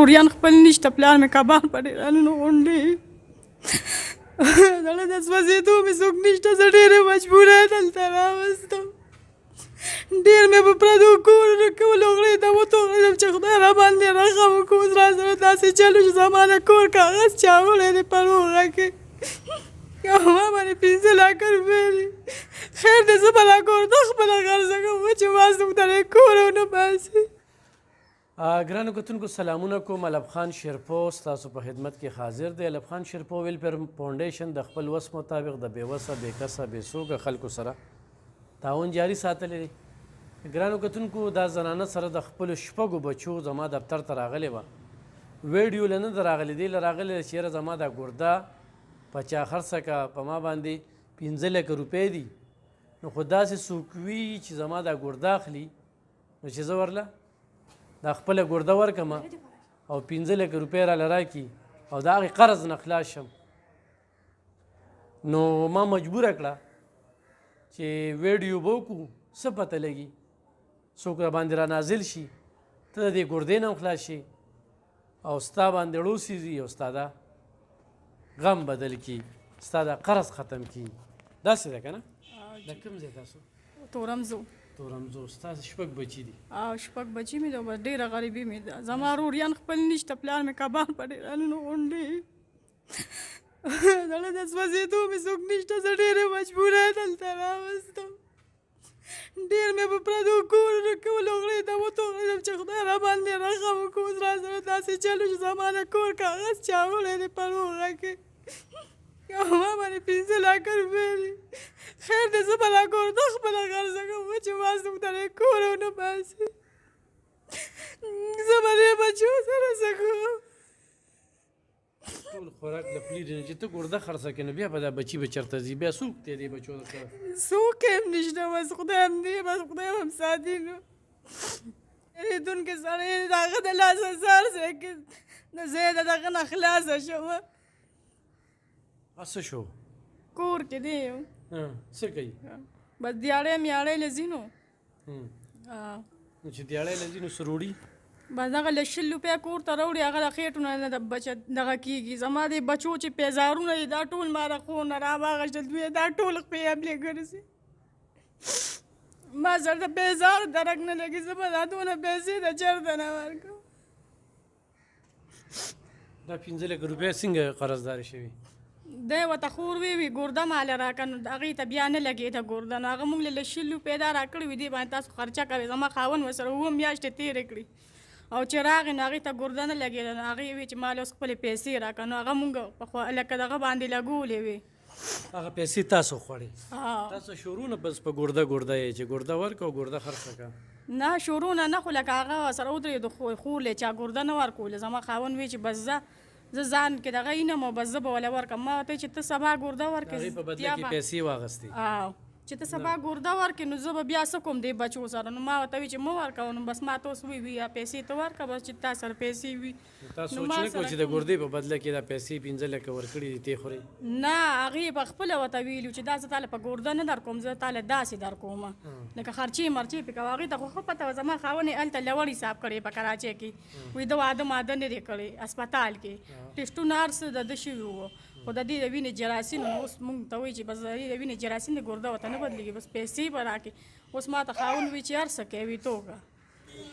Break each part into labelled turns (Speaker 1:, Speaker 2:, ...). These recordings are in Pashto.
Speaker 1: روریان خپل نشته، پلار مې کبان په ډېرانو غونډې زړه د سوځېدو مې څوک نشته، زه ډېره مجبوره دلته راوستم. ډېر مې په پردو کورونو کې ولوغړېدم، ته وتوغړېدم چې خدای راباندې رحم وکړو. اوس راسره داسې چل وشو زما د کور کاغذ چا وړی دی په روغه کې او ما باندې 15 لکه روپۍ دي. خیر دی زه به دا کور ته خپله خرڅه کوم چې ما څوک د دې کور ونه باسي.
Speaker 2: ګرانو کتونکو سلامونه کوم. الب خان شیرپو ستاسو په خدمت کې حاضر دی. الب خان شیرپو ویلفیر فاونډیشن د خپل وس مطابق د بېوسه بېکسه بېسوګه خلکو سره تعاون جاري ساتلی دی. ګرانو کتونکو دا زنانه سره د خپلو شپږو بچو زما دفتر ته راغلې وه. ویډیو له نه ده راغلې، دې له راغلې ده چې یاره زما دا ګرده په چا خرڅه که په ما باندې 15 لکه روپۍ دي. نو خو داسې څوک وي چې زما دا ګرده اخلي نو چې زه ورله دا خپله ګرده ورکړم او 15 لکه روپۍ راله راکړي او د هغې قرض نه خلاص شم. نو ما مجبوره کړه چې ویډیو به وکړو، څه پته لګي څوک را باندې را نازل شي، ته د دې ګردې نه هم خلاص شي او ستا باندې ړوسېږي او ستا دا غم بدل کړي، ستا دا قرض ختم کړي. داسې ده که نه؟ د کوم ځای تاسو؟
Speaker 1: تورمزو.
Speaker 2: تورمزو. ستاسو شپږ بچي دي؟
Speaker 1: شپږ بچي مې ده، بس ډېره غریبي مې ده. زما روریان خپل نشته، پلار مې کبان په ډېرانو غونډې زړه د سوځېدو مې څوک نشته، زه ډېره مجبوره دلته راوستم. ډېر مې په پردو کورونو کې ولوغړېدم وتوغړېدم چې خدای راباندې رحم وکړو. اوس راسره داسې چل وشو زما د کور کاغذ چا وړی دی په روغه کې او ما باندې 15 لکه روپۍ دي. خیر دی زه به دا کور ته خپله خرڅه کوم چې ما څوک د دې کور ونه باسي. زه به دې بچو سره څه کوم؟
Speaker 2: ټول خوراک له پلي دی چې ته ګرده خرڅه کړې نو بیا به دا بچي به چېرته ځي؟ بیا څوک دی دې بچو سره؟
Speaker 1: څوک هم نشته، بس خدای هم دی، بس خدای هم ساتي. نو هېرېدونکی سړی د هغه د لاسه سر ځای کې زه یې د دغه نه خلاصه شومه.
Speaker 2: څه شو؟
Speaker 1: کور کې دی
Speaker 2: څه کوي؟
Speaker 1: بس دیاړی میاړی له ځي نو
Speaker 2: چې دیاړی له ځي نو څه روړي؟
Speaker 1: بس دغه له 100 روپۍ کور ته راوړي، هغه د خېټو نه د بچه دغه کېږي. زما د بچو چې پیزارونه دي دا ټول ما د خور نه راواغېشتل، دوی دا ټول خپې حملې ګرځي. ما سره د پیزار درک نه لګي، زه به دا دونه پیسې د چېرته نه ورکړم.
Speaker 2: دا 15 لکه روپۍ څنګه قرضدارې شوي؟
Speaker 1: دی ورته خور وی ګرده مال راکړه، نو هغې ته بیا نه لګېده ګرده. نو هغه موږ له 100 روپۍ دا راکړې وي، دې باندې تاسو خرچه کوئ. زما خاوند ورسره 7 میاشتې تېرې کړي او چې راغې نو هغې ته ګرده نه لګېده. نو هغې وی چې ما له اوس خپلې پیسې راکړه. نو هغه مونږ پخوا لکه دغه باندې لګولې وې،
Speaker 2: هغه پیسې تاسو خوړې؟ تاسو شروع نه بس په ګرده ګرده یې چې ګرده ورکړه او ګرده خرڅه کړه؟
Speaker 1: نه شروع نه خو لکه هغه سره ودرېدو خورلې چا ګرده نه ورکولې. زما خاوند وی چې بس زه ځان کې دغه ینم او بس زه به وله ورکړم. ما ورته چې ته سبا ګرده ورکړې،
Speaker 2: هغې په بدله کې پیسې واخیستې
Speaker 1: چې ته سبا ګرده ورکړې نو زه به بیا څه کوم دې بچو سره. نو ما ورته وی چې مه ورکوه. نو بس ما ته اوس وی پیسې ته ورکړه، بس چې تا سره پیسې وي.
Speaker 2: تا سوچ نه کړو چې د ګردې په بدله کې دا پیسې 15 لکه ورکړي دي ته خورې؟
Speaker 1: نه هغې په خپله ورته ویلي چې دا زه تاله په ګرده نه در کوم، زه تاله داسې در کوم لکه خرچې مرچې پې کوه. هغې ته خو ښه پته وه زما خاوند یې هلته لوړ حساب کړی په کراچۍ کې، وایي ده واده ماده نه دی کړی، هسپتال کې ټېسټونه هر څه د ده شوي وو. خو د دې د وینې جراثیم اوس مونږ ته وایي چې بس د دې د وینې جراثیم د ګرده ورته نه بدلېږي، بس پیسې به راکړي. اوس ما ته خاوند وایي چې هر څه کوي توګه.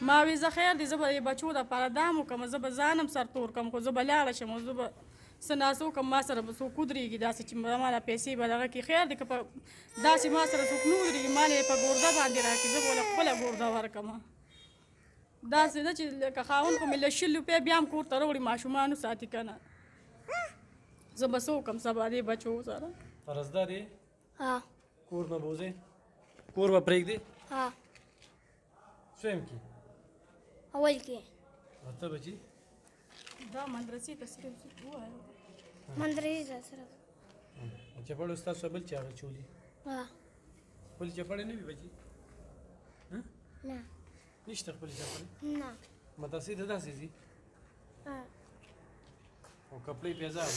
Speaker 1: ما وی زه خیر دی زه به د بچو دپاره دام وکړم، زه به ځان هم سر تور کړم، خو زه به لاړه شم او زه به څه ناڅه وکړم. ما سره به څوک ودرېږي داسې چې ما دا پیسې به دغه کړي. خیر دی که په داسې ما سره څوک نه ودرېږي ما یې په ګرده باندې راکړي، زه به له خپله ګرده ورکړم. داسې نه چې لکه خاوند خو مې له 100 روپۍ بیا هم کور ته راوړي، ماشومانو ساتي که نه. زه به څه وکړم سبا دې بچو سره؟
Speaker 2: قرضدار یې؟ کور نه بوځې؟ کور به پرېږدې؟ څویم کې؟
Speaker 3: اول کې.
Speaker 2: اته بچي؟
Speaker 1: دا مدرسې ته صرف ووایه
Speaker 3: مدرسې ته صرف
Speaker 2: چپړې ستاسو بل چې هغه چولي؟ خپلې چپړې نه وي بچي؟
Speaker 3: نه
Speaker 2: نشته خپلې چپړې؟
Speaker 3: نه.
Speaker 2: مدرسې ته داسې ځي؟ او کپړې پیزار؟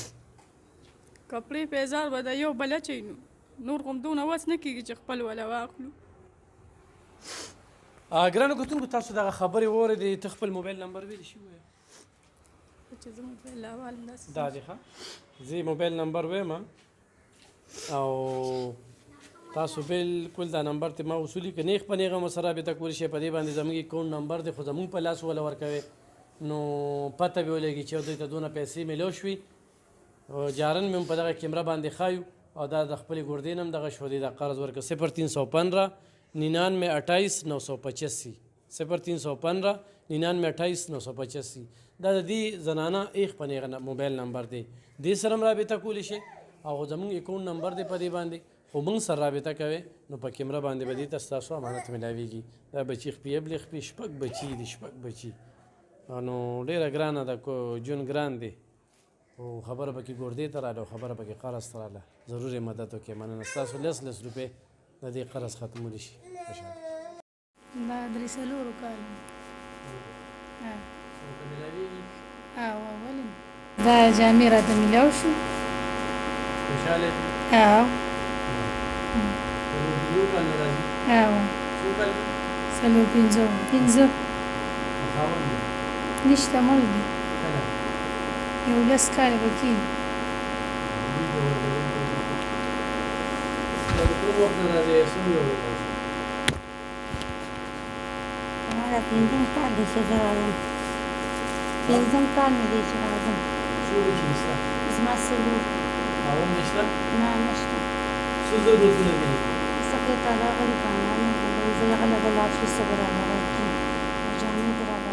Speaker 1: کپړې پیزار به د یو بل اچوي، نور خو همدونه وس نه کېږي چې خپل وله واخلو.
Speaker 2: ګرانو کتونکو تاسو دغه خبرې واورېدې. ته خپل موبایل نمبر ویلی شي ووایه.
Speaker 1: چې زه موبایل راوالم داسې
Speaker 2: دا دی ښه زه موبایل نمبر وایم او تاسو بالکل دا نمبر ته ما وصولي که نیغ په نیغه مو سره رابطه کولی شئ په دې باندې زموږ اکاونټ نمبر دی خو زموږ په لاس وله ورکوئ نو پته به ولګي چې دوی ته دونه پیسې میلو شوي جارن مې هم په دغه کیمره باندې ښایو او دا د خپلې ګردې نه هم دغه شو دی دا قرض ورکړه 0315 99 28 985 0315 99 28 985 دا د دې زنانه ایخ په نیغه موبایل نمبر دی دې سره هم رابطه کولی شئ او زموږ اکاونټ نمبر دی په دې باندې خو موږ سره رابطه کوئ نو په کیمره باندې به دې ته ستاسو امانت میلاویږي دا بچي خپې خپې شپږ بچي دي شپږ بچي نو ډېره ګرانه ده جون ګران دی او خبره پکې ګردې ته راغله او خبره پکې قرض ته راغله ضرور یې مدد وکړئ مننه ستاسو لس روپۍ د دې قرض ختمولی شي
Speaker 1: دا درې څلورو کالو ولې دا جامې راته میلاو شو
Speaker 2: خوشحاله
Speaker 1: څلور پنځه نشته مړ دی یو لس کاله به کېږي
Speaker 4: हमारा पेंटिंग का देशे जराजम पेंटिंग का नहीं देशे जराजम इसमें से वो ना नश्ता सकेता ला गरी पाना नहीं तो इसे अगला गला फिर से बराबर है जाने के बाद